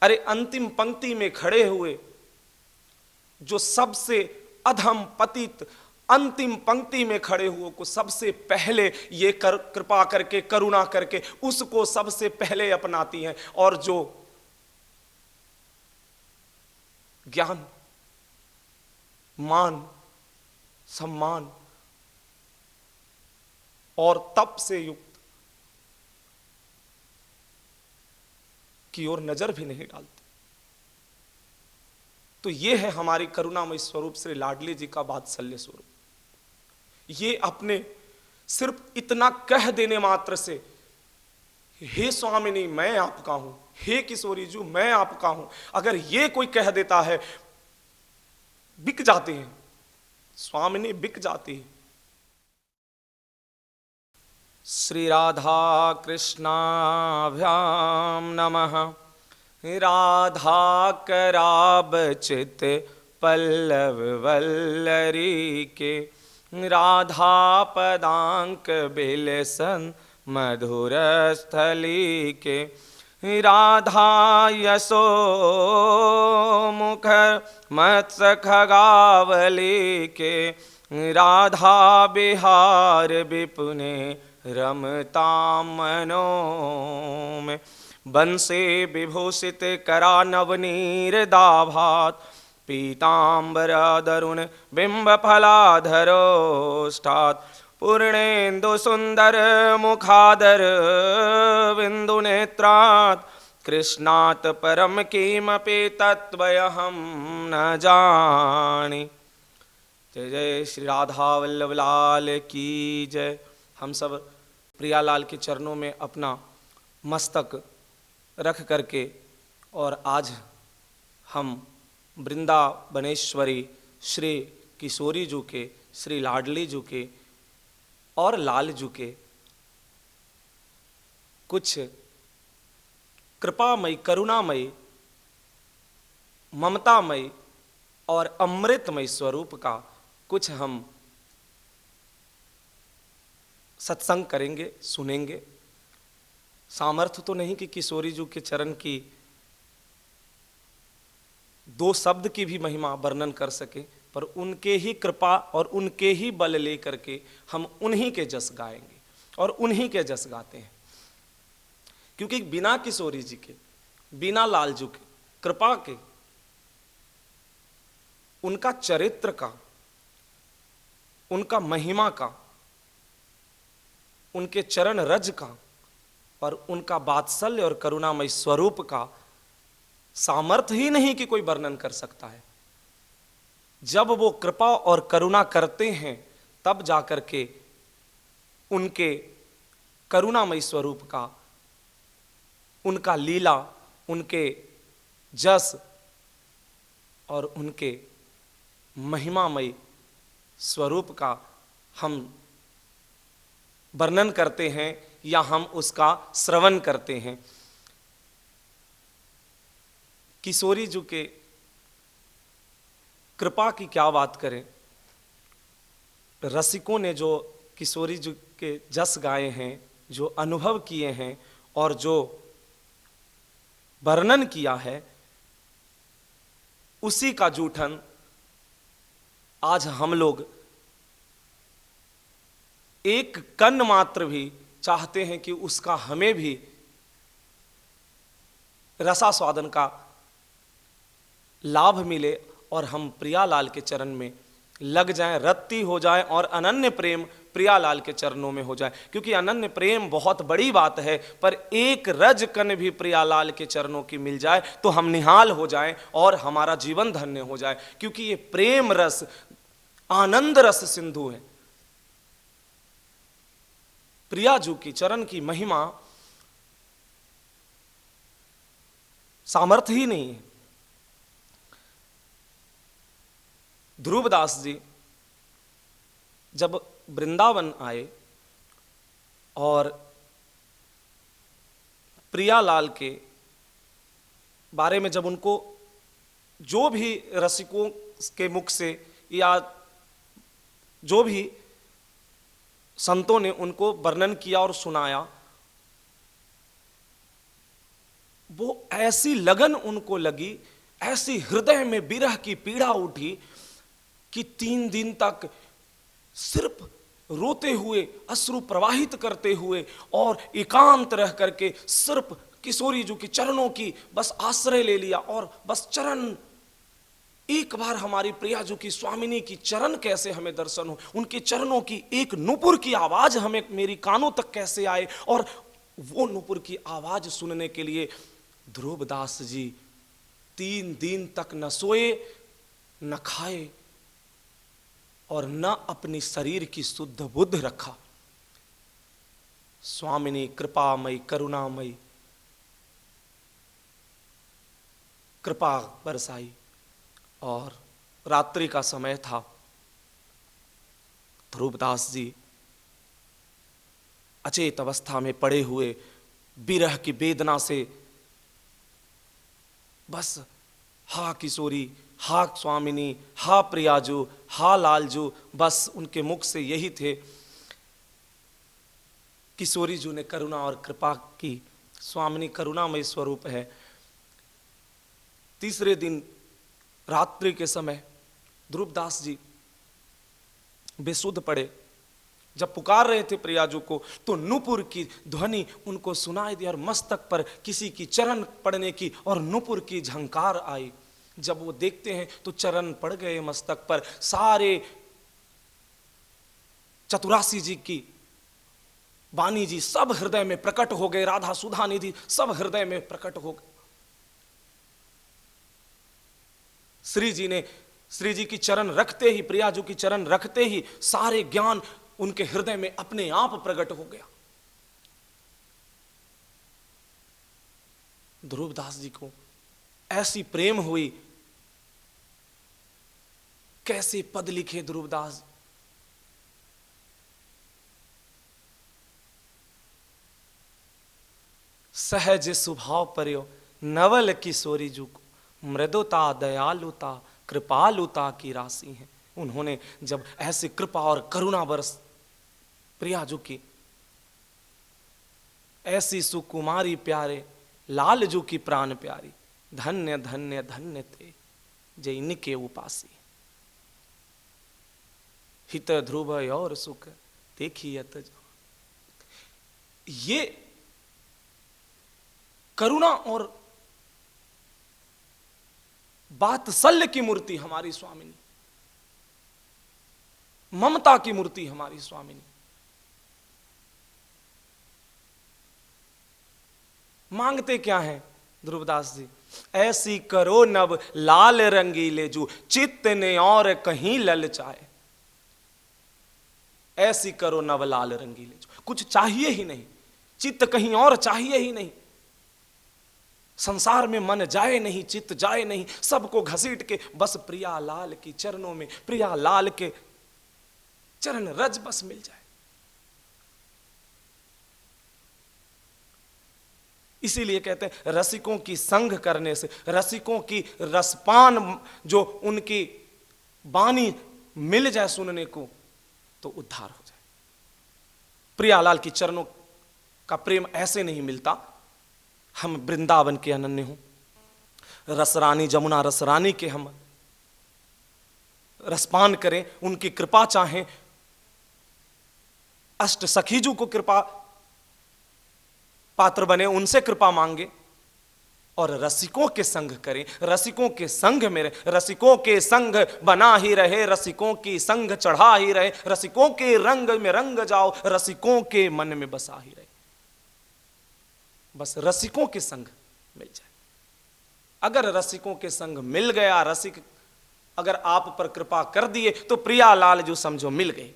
अरे अंतिम पंक्ति में खड़े हुए जो सबसे अधम पतित अंतिम पंक्ति में खड़े हुए को सबसे पहले ये कृपा करके करुणा करके उसको सबसे पहले अपनाती हैं, और जो ज्ञान मान सम्मान और तप से युक्त की ओर नजर भी नहीं डालते। तो ये है हमारी करुणामय स्वरूप श्री लाडली जी का वात्सल्य स्वरूप। ये अपने सिर्फ इतना कह देने मात्र से, हे स्वामिनी मैं आपका हूं, हे किशोरी जी मैं आपका हूं, अगर ये कोई कह देता है बिक जाते हैं, स्वामिनी बिक जाती है। श्री राधा कृष्णाभ्याम नमः। राधा कराबचित पल्लव वल्लरी के, राधा पदांक बिलसन मधुर स्थली के, राधा यशो मुखर मत्स्य खगावली के, राधा बिहार विपुने रमता मनो में, बंसे विभूषित करा नवनीर दाभात, पीतांबर दरुण बिंब फलाधरोष्ठात्, पूर्णेन्दु सुंदर मुखादर बिंदु नेत्रात्, कृष्णात् परम किमपि तत्त्वयहं न जानी। जय जय श्री राधा वल्लभ लाल की जय। हम सब प्रियालाल के चरणों में अपना मस्तक रख करके, और आज हम वृंदावनेश्वरी श्री किशोरी जी के, श्री लाडली जी के और लाल जी के कुछ कृपामयी, करुणामयी, ममतामयी और अमृतमय स्वरूप का कुछ हम सत्संग करेंगे, सुनेंगे। सामर्थ्य तो नहीं कि किशोरी जी के चरण की दो शब्द की भी महिमा वर्णन कर सके, पर उनके ही कृपा और उनके ही बल लेकर के हम उन्हीं के जस गाएंगे और उन्हीं के जस गाते हैं। क्योंकि बिना किशोरी जी के, बिना लाल जी के कृपा के, उनका चरित्र का, उनका महिमा का, उनके चरण रज का और उनका वात्सल्य और करुणामय स्वरूप का सामर्थ्य ही नहीं कि कोई वर्णन कर सकता है। जब वो कृपा और करुणा करते हैं तब जाकर के उनके करुणामय स्वरूप का, उनका लीला, उनके जस और उनके महिमामय स्वरूप का हम वर्णन करते हैं या हम उसका श्रवण करते हैं। किशोरी जी के कृपा की क्या बात करें। रसिकों ने जो किशोरी जी के जस गाए हैं, जो अनुभव किए हैं और जो वर्णन किया है, उसी का जूठन आज हम लोग एक कण मात्र भी चाहते हैं कि उसका हमें भी रसास्वादन का लाभ मिले और हम प्रियालाल के चरण में लग जाएं, रत्ती हो जाएं और अनन्य प्रेम प्रियालाल के चरणों में हो जाए। क्योंकि अनन्य प्रेम बहुत बड़ी बात है, पर एक रज कण भी प्रियालाल के चरणों की मिल जाए तो हम निहाल हो जाएं और हमारा जीवन धन्य हो जाए। क्योंकि ये प्रेम रस आनंद रस सिंधु है। प्रिया जी की चरण की महिमा सामर्थ्य ही नहीं है। ध्रुवदास जी जब वृंदावन आए और प्रियालाल के बारे में जब उनको जो भी रसिकों के मुख से या जो भी संतों ने उनको वर्णन किया और सुनाया, वो ऐसी लगन उनको लगी, ऐसी हृदय में विरह की पीड़ा उठी कि 3 दिन तक सिर्फ रोते हुए, अश्रु प्रवाहित करते हुए और एकांत रह करके सिर्फ किशोरी जी के चरणों की बस आश्रय ले लिया। और बस चरण, एक बार हमारी प्रिया जी की, स्वामिनी की चरण कैसे हमें दर्शन हो, उनके चरणों की एक नुपुर की आवाज हमें मेरी कानों तक कैसे आए। और वो नुपुर की आवाज सुनने के लिए ध्रुवदास जी 3 दिन तक न सोए, न खाए और न अपनी शरीर की शुद्ध बुद्ध रखा। स्वामिनी कृपामयी, करुणामयी कृपा बरसाई। और रात्रि का समय था। ध्रुवदास जी अचेत अवस्था में पड़े हुए विरह की वेदना से बस हा किशोरी, हा स्वामिनी, हा प्रियाजू, हा लालजू, बस उनके मुख से यही थे। किशोरी जी ने करुणा और कृपा की। स्वामिनी करुणामय स्वरूप है। तीसरे दिन रात्रि के समय ध्रुवदास जी बेसुध पड़े। जब पुकार रहे थे प्रियाजू को तो नुपुर की ध्वनि उनको सुनाई दी और मस्तक पर किसी की चरण पड़ने की और नुपुर की झंकार आई। जब वो देखते हैं तो चरण पड़ गए मस्तक पर। सारे चतुरासी जी की वाणी जी सब हृदय में प्रकट हो गए। राधा सुधा निधि सब हृदय में प्रकट हो गए। श्री जी की चरण रखते ही, प्रियाजू की चरण रखते ही सारे ज्ञान उनके हृदय में अपने आप प्रकट हो गया। ध्रुवदास जी को ऐसी प्रेम हुई। कैसे पद लिखे ध्रुवदास। सहज स्वभाव पर्यो नवल किशोरी जू को, मृदुता दयालुता कृपालुता की राशि है। उन्होंने जब ऐसे कृपा और करुणा बरस प्रियाजू की, ऐसी सुकुमारी प्यारे लालजू की प्राण प्यारी, धन्य धन्य धन्य थे जय इनके उपासी। हित ध्रुव और सुख देखियत। ये करुणा और वात्सल्य की मूर्ति हमारी स्वामिनी, ममता की मूर्ति हमारी स्वामिनी। मांगते क्या हैं ध्रुवदास जी? ऐसी करो नव लाल रंगीले जू, चित्त ने और कहीं ललचाए। ऐसी करो नव लाल रंगीले जू, कुछ चाहिए ही नहीं, चित्त कहीं और चाहिए ही नहीं, संसार में मन जाए नहीं, चित्त जाए नहीं, सबको घसीट के बस प्रिया लाल की चरणों में, प्रिया लाल के चरण रज बस मिल जाए। इसीलिए कहते हैं रसिकों की संग करने से, रसिकों की रसपान जो उनकी वाणी मिल जाए सुनने को तो उद्धार हो जाए। प्रियालाल की चरणों का प्रेम ऐसे नहीं मिलता। हम वृंदावन के अनन्य हूं, रसरानी जमुना रसरानी के हम रसपान करें, उनकी कृपा चाहें, अष्ट सखीजू को कृपा पात्र बने, उनसे कृपा मांगे और रसिकों के संग करें, रसिकों के संग में रहे, रसिकों के संग बना ही रहे, रसिकों की संग चढ़ा ही रहे, रसिकों के रंग में रंग जाओ, रसिकों के मन में बसा ही रहे। बस रसिकों के संग मिल जाए। अगर रसिकों के संग मिल गया, रसिक अगर आप पर कृपा कर दिए तो प्रिया लाल जो समझो मिल गए।